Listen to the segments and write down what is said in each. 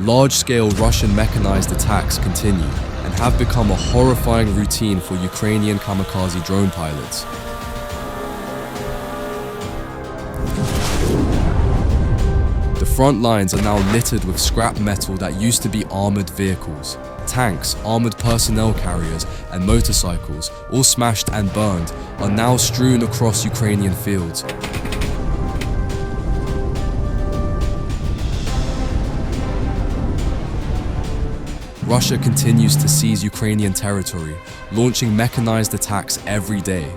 Large-scale Russian mechanized attacks continue and have become a horrifying routine for Ukrainian kamikaze drone pilots. The front lines are now littered with scrap metal that used to be armored vehicles. Tanks, armored personnel carriers, and motorcycles, all smashed and burned, are now strewn across Ukrainian fields. Russia continues to seize Ukrainian territory, launching mechanized attacks every day.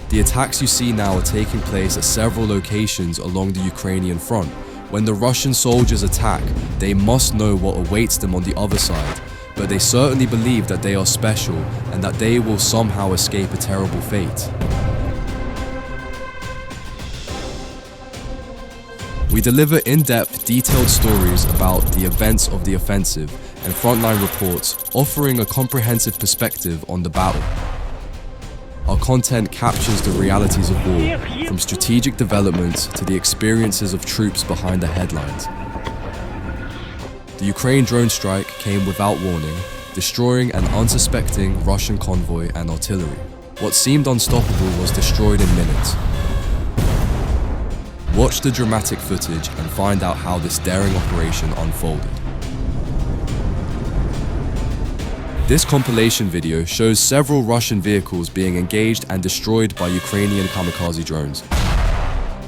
The attacks you see now are taking place at several locations along the Ukrainian front. When the Russian soldiers attack, they must know what awaits them on the other side, but they certainly believe that they are special and that they will somehow escape a terrible fate. We deliver in-depth, detailed stories about the events of the offensive and frontline reports, offering a comprehensive perspective on the battle. Our content captures the realities of war, from strategic developments to the experiences of troops behind the headlines. The Ukraine drone strike came without warning, destroying an unsuspecting Russian convoy and artillery. What seemed unstoppable was destroyed in minutes. Watch the dramatic footage and find out how this daring operation unfolded. This compilation video shows several Russian vehicles being engaged and destroyed by Ukrainian kamikaze drones.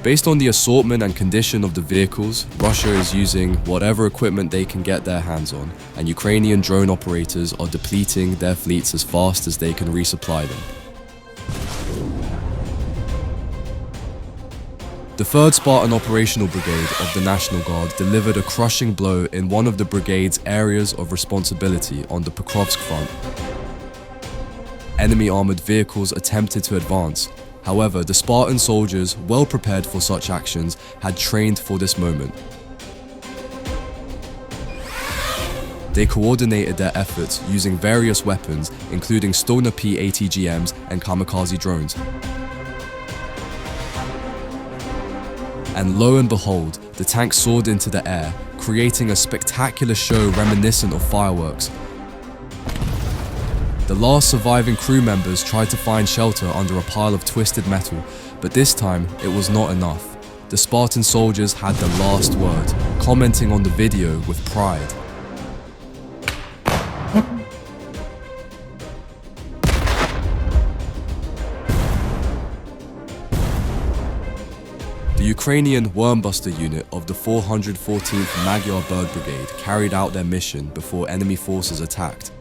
Based on the assortment and condition of the vehicles, Russia is using whatever equipment they can get their hands on, and Ukrainian drone operators are depleting their fleets as fast as they can resupply them. The 3rd Spartan Operational Brigade of the National Guard delivered a crushing blow in one of the brigade's areas of responsibility on the Pokrovsk front. Enemy armored vehicles attempted to advance. However, the Spartan soldiers, well prepared for such actions, had trained for this moment. They coordinated their efforts using various weapons, including Stona P ATGMs and kamikaze drones. And lo and behold, the tank soared into the air, creating a spectacular show reminiscent of fireworks. The last surviving crew members tried to find shelter under a pile of twisted metal, but this time it was not enough. The Spartan soldiers had the last word, commenting on the video with pride. The Ukrainian Wormbuster unit of the 414th Magyar Bird Brigade carried out their mission before enemy forces attacked.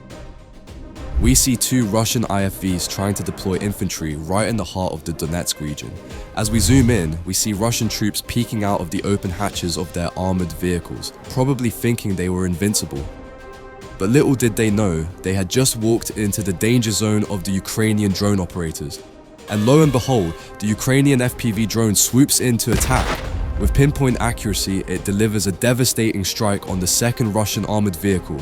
We see 2 Russian IFVs trying to deploy infantry right in the heart of the Donetsk region. As we zoom in, we see Russian troops peeking out of the open hatches of their armored vehicles, probably thinking they were invincible. But little did they know, they had just walked into the danger zone of the Ukrainian drone operators. And lo and behold, the Ukrainian FPV drone swoops in to attack. With pinpoint accuracy, it delivers a devastating strike on the 2nd Russian armored vehicle.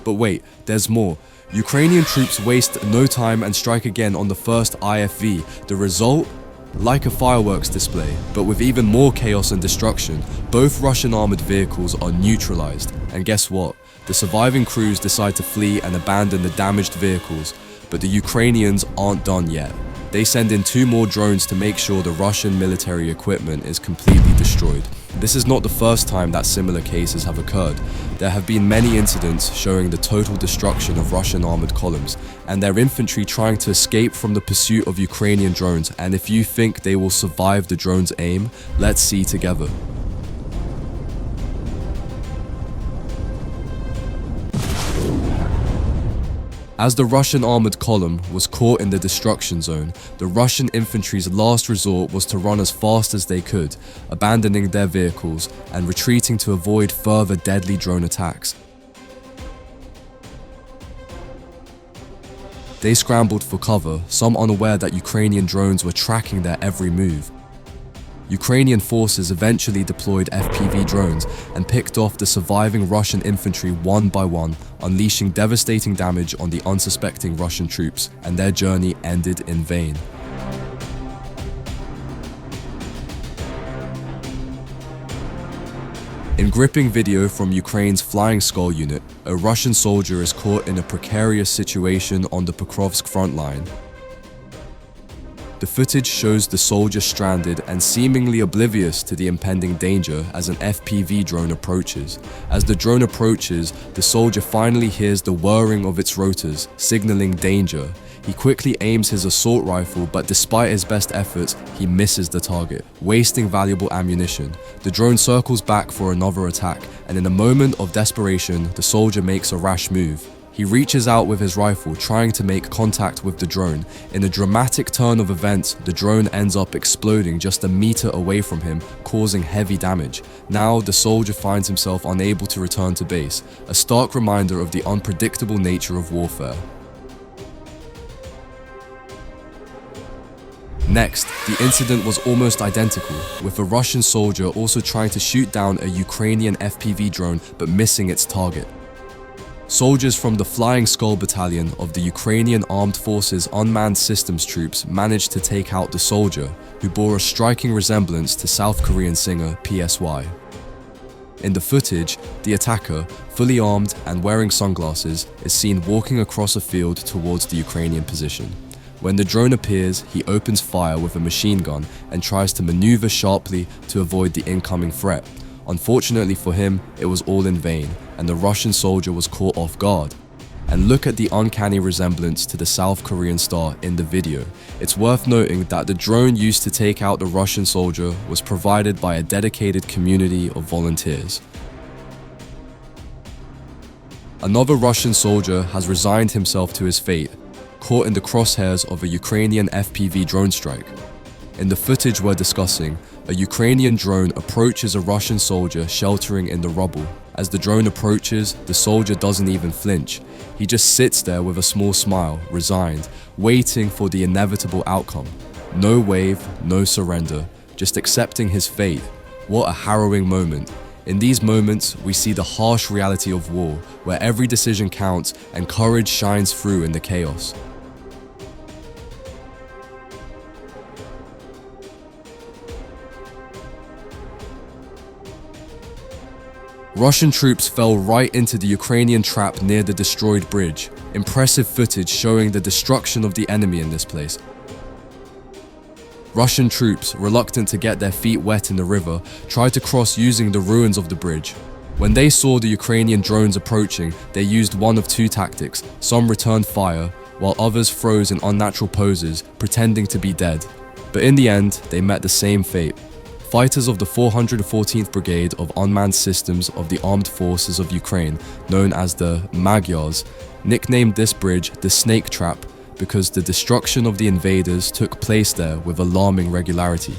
But wait, there's more. Ukrainian troops waste no time and strike again on the 1st IFV. The result? Like a fireworks display, but with even more chaos and destruction. Both Russian armored vehicles are neutralized. And guess what? The surviving crews decide to flee and abandon the damaged vehicles. But the Ukrainians aren't done yet. They send in 2 more drones to make sure the Russian military equipment is completely destroyed. This is not the first time that similar cases have occurred. There have been many incidents showing the total destruction of Russian armored columns and their infantry trying to escape from the pursuit of Ukrainian drones, and if you think they will survive the drone's aim, let's see together. As the Russian armored column was caught in the destruction zone, the Russian infantry's last resort was to run as fast as they could, abandoning their vehicles and retreating to avoid further deadly drone attacks. They scrambled for cover, some unaware that Ukrainian drones were tracking their every move. Ukrainian forces eventually deployed FPV drones and picked off the surviving Russian infantry one by one, unleashing devastating damage on the unsuspecting Russian troops, and their journey ended in vain. In gripping video from Ukraine's Flying Skull unit, a Russian soldier is caught in a precarious situation on the Pokrovsk front line. The footage shows the soldier stranded and seemingly oblivious to the impending danger as an FPV drone approaches. As the drone approaches, the soldier finally hears the whirring of its rotors, signaling danger. He quickly aims his assault rifle, but despite his best efforts, he misses the target, wasting valuable ammunition. The drone circles back for another attack, and in a moment of desperation, the soldier makes a rash move. He reaches out with his rifle, trying to make contact with the drone. In a dramatic turn of events, the drone ends up exploding just a meter away from him, causing heavy damage. Now, the soldier finds himself unable to return to base, a stark reminder of the unpredictable nature of warfare. Next, the incident was almost identical, with a Russian soldier also trying to shoot down a Ukrainian FPV drone but missing its target. Soldiers from the Flying Skull Battalion of the Ukrainian Armed Forces Unmanned Systems Troops managed to take out the soldier, who bore a striking resemblance to South Korean singer PSY. In the footage, the attacker, fully armed and wearing sunglasses, is seen walking across a field towards the Ukrainian position. When the drone appears, he opens fire with a machine gun and tries to maneuver sharply to avoid the incoming threat. Unfortunately for him, it was all in vain, and the Russian soldier was caught off guard. And look at the uncanny resemblance to the South Korean star in the video. It's worth noting that the drone used to take out the Russian soldier was provided by a dedicated community of volunteers. Another Russian soldier has resigned himself to his fate, caught in the crosshairs of a Ukrainian FPV drone strike. In the footage we're discussing, a Ukrainian drone approaches a Russian soldier sheltering in the rubble. As the drone approaches, the soldier doesn't even flinch. He just sits there with a small smile, resigned, waiting for the inevitable outcome. No wave, no surrender, just accepting his fate. What a harrowing moment. In these moments, we see the harsh reality of war, where every decision counts and courage shines through in the chaos. Russian troops fell right into the Ukrainian trap near the destroyed bridge. Impressive footage showing the destruction of the enemy in this place. Russian troops, reluctant to get their feet wet in the river, tried to cross using the ruins of the bridge. When they saw the Ukrainian drones approaching, they used one of two tactics. Some returned fire, while others froze in unnatural poses, pretending to be dead. But in the end, they met the same fate. Fighters of the 414th Brigade of Unmanned Systems of the Armed Forces of Ukraine, known as the Magyars, nicknamed this bridge the Snake Trap because the destruction of the invaders took place there with alarming regularity.